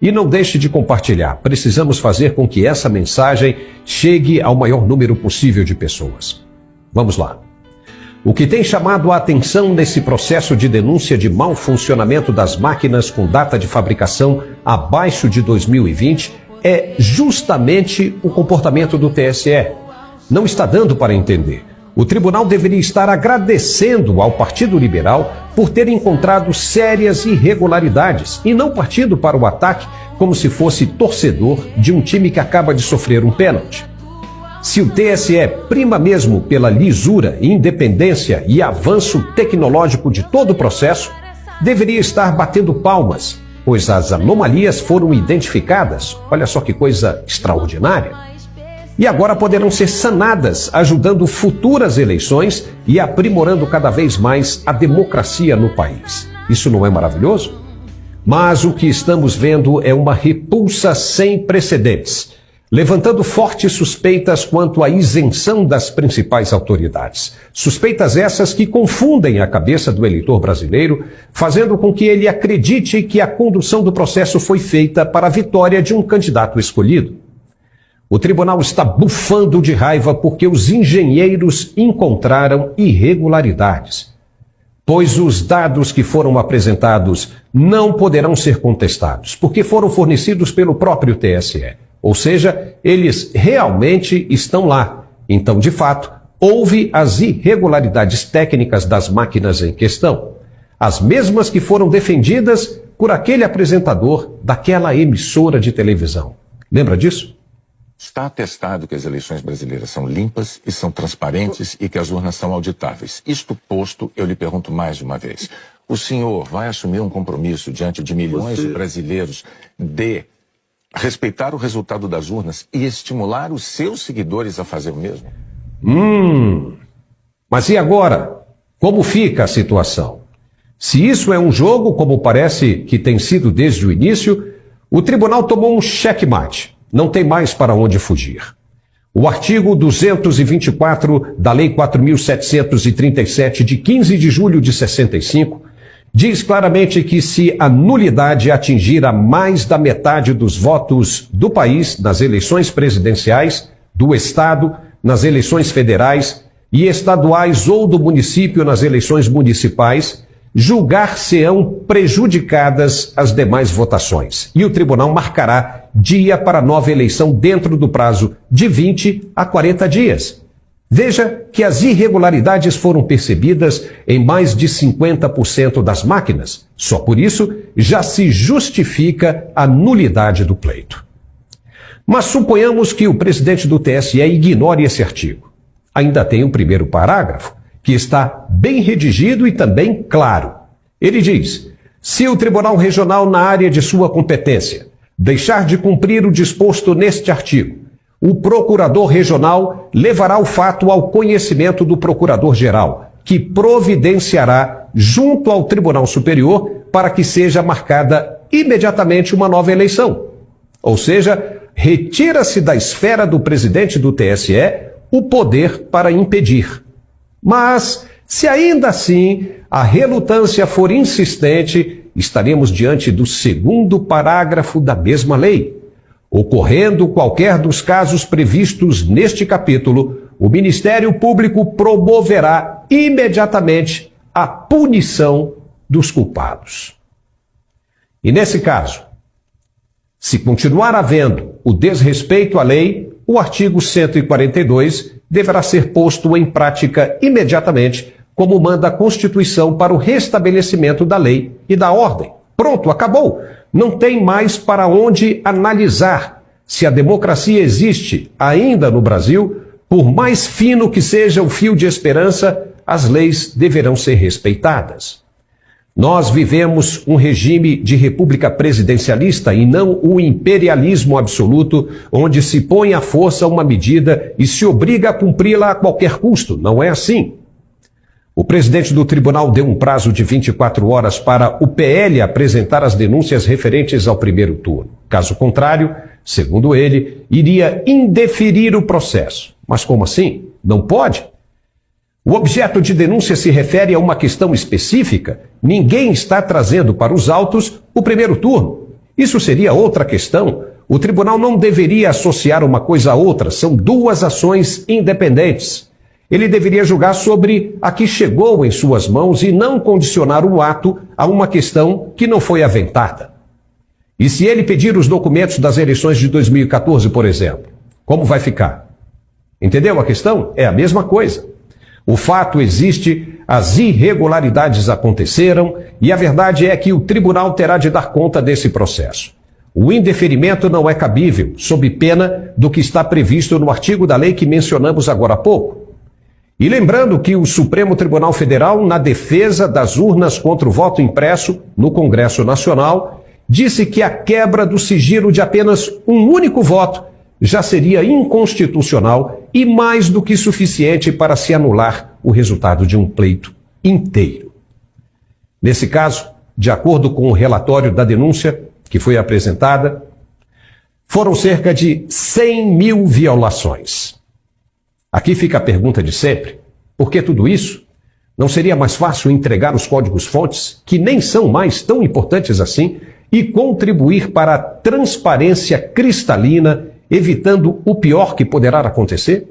E não deixe de compartilhar. Precisamos fazer com que essa mensagem chegue ao maior número possível de pessoas. Vamos lá. O que tem chamado a atenção nesse processo de denúncia de mau funcionamento das máquinas com data de fabricação abaixo de 2020 é justamente o comportamento do TSE. Não está dando para entender. O tribunal deveria estar agradecendo ao Partido Liberal por ter encontrado sérias irregularidades e não partindo para o ataque como se fosse torcedor de um time que acaba de sofrer um pênalti. Se o TSE prima mesmo pela lisura, independência e avanço tecnológico de todo o processo, deveria estar batendo palmas, pois as anomalias foram identificadas. Olha só que coisa extraordinária. E agora poderão ser sanadas, ajudando futuras eleições e aprimorando cada vez mais a democracia no país. Isso não é maravilhoso? Mas o que estamos vendo é uma repulsa sem precedentes, levantando fortes suspeitas quanto à isenção das principais autoridades. Suspeitas essas que confundem a cabeça do eleitor brasileiro, fazendo com que ele acredite que a condução do processo foi feita para a vitória de um candidato escolhido. O tribunal está bufando de raiva porque os engenheiros encontraram irregularidades, pois os dados que foram apresentados não poderão ser contestados, porque foram fornecidos pelo próprio TSE. Ou seja, eles realmente estão lá. Então, de fato, houve as irregularidades técnicas das máquinas em questão, as mesmas que foram defendidas por aquele apresentador daquela emissora de televisão. Lembra disso? Está atestado que as eleições brasileiras são limpas e são transparentes e que as urnas são auditáveis. Isto posto, eu lhe pergunto mais de uma vez. O senhor vai assumir um compromisso diante de milhões de brasileiros de respeitar o resultado das urnas e estimular os seus seguidores a fazer o mesmo? Mas e agora? Como fica a situação? Se isso é um jogo, como parece que tem sido desde o início, o tribunal tomou um checkmate. Não tem mais para onde fugir. O artigo 224 da Lei 4.737, de 15 de julho de 65, diz claramente que se a nulidade atingir a mais da metade dos votos do país nas eleições presidenciais, do Estado, nas eleições federais e estaduais ou do município nas eleições municipais, julgar-se-ão prejudicadas as demais votações. E o tribunal marcará dia para nova eleição dentro do prazo de 20 a 40 dias. Veja que as irregularidades foram percebidas em mais de 50% das máquinas. Só por isso já se justifica a nulidade do pleito. Mas suponhamos que o presidente do TSE ignore esse artigo. Ainda tem o primeiro parágrafo, que está bem redigido e também claro. Ele diz: se o Tribunal Regional, na área de sua competência, deixar de cumprir o disposto neste artigo, o Procurador Regional levará o fato ao conhecimento do Procurador-Geral, que providenciará junto ao Tribunal Superior para que seja marcada imediatamente uma nova eleição. Ou seja, retira-se da esfera do presidente do TSE o poder para impedir. Mas, se ainda assim a relutância for insistente, estaremos diante do segundo parágrafo da mesma lei. Ocorrendo qualquer dos casos previstos neste capítulo, o Ministério Público promoverá imediatamente a punição dos culpados. E nesse caso, se continuar havendo o desrespeito à lei, o artigo 142 deverá ser posto em prática imediatamente, como manda a Constituição para o restabelecimento da lei e da ordem. Pronto, acabou. Não tem mais para onde analisar. Se a democracia existe ainda no Brasil, por mais fino que seja o fio de esperança, as leis deverão ser respeitadas. Nós vivemos um regime de república presidencialista e não o imperialismo absoluto, onde se põe à força uma medida e se obriga a cumpri-la a qualquer custo. Não é assim. O presidente do tribunal deu um prazo de 24 horas para o PL apresentar as denúncias referentes ao primeiro turno. Caso contrário, segundo ele, iria indeferir o processo. Mas como assim? Não pode? O objeto de denúncia se refere a uma questão específica. Ninguém está trazendo para os autos o primeiro turno. Isso seria outra questão. O tribunal não deveria associar uma coisa a outra, são duas ações independentes. Ele deveria julgar sobre a que chegou em suas mãos e não condicionar o ato a uma questão que não foi aventada. E se ele pedir os documentos das eleições de 2014, por exemplo, como vai ficar? Entendeu a questão? É a mesma coisa. O fato existe, as irregularidades aconteceram e a verdade é que o tribunal terá de dar conta desse processo. O indeferimento não é cabível, sob pena do que está previsto no artigo da lei que mencionamos agora há pouco. E lembrando que o Supremo Tribunal Federal, na defesa das urnas contra o voto impresso no Congresso Nacional, disse que a quebra do sigilo de apenas um único voto já seria inconstitucional e mais do que suficiente para se anular o resultado de um pleito inteiro. Nesse caso, de acordo com o relatório da denúncia que foi apresentada, foram cerca de 100 mil violações. Aqui fica a pergunta de sempre: por que tudo isso? Não seria mais fácil entregar os códigos-fontes, que nem são mais tão importantes assim, e contribuir para a transparência cristalina, evitando o pior que poderá acontecer?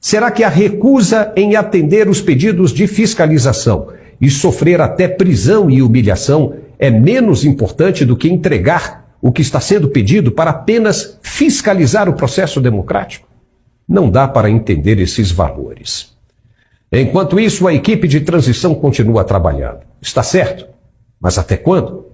Será que a recusa em atender os pedidos de fiscalização e sofrer até prisão e humilhação é menos importante do que entregar o que está sendo pedido para apenas fiscalizar o processo democrático? Não dá para entender esses valores. Enquanto isso, a equipe de transição continua trabalhando. Está certo? Mas até quando?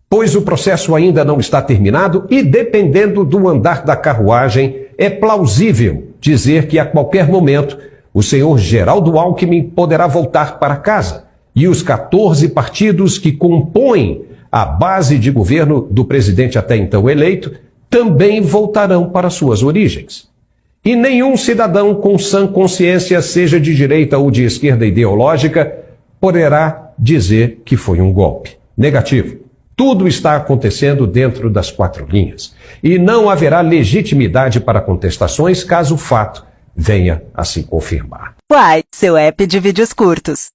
Pois o processo ainda não está terminado e, dependendo do andar da carruagem, é plausível dizer que a qualquer momento o senhor Geraldo Alckmin poderá voltar para casa e os 14 partidos que compõem a base de governo do presidente até então eleito também voltarão para suas origens. E nenhum cidadão com sã consciência, seja de direita ou de esquerda ideológica, poderá dizer que foi um golpe. Negativo. Tudo está acontecendo dentro das 4 linhas. E não haverá legitimidade para contestações caso o fato venha a se confirmar. Uai, seu app de vídeos curtos.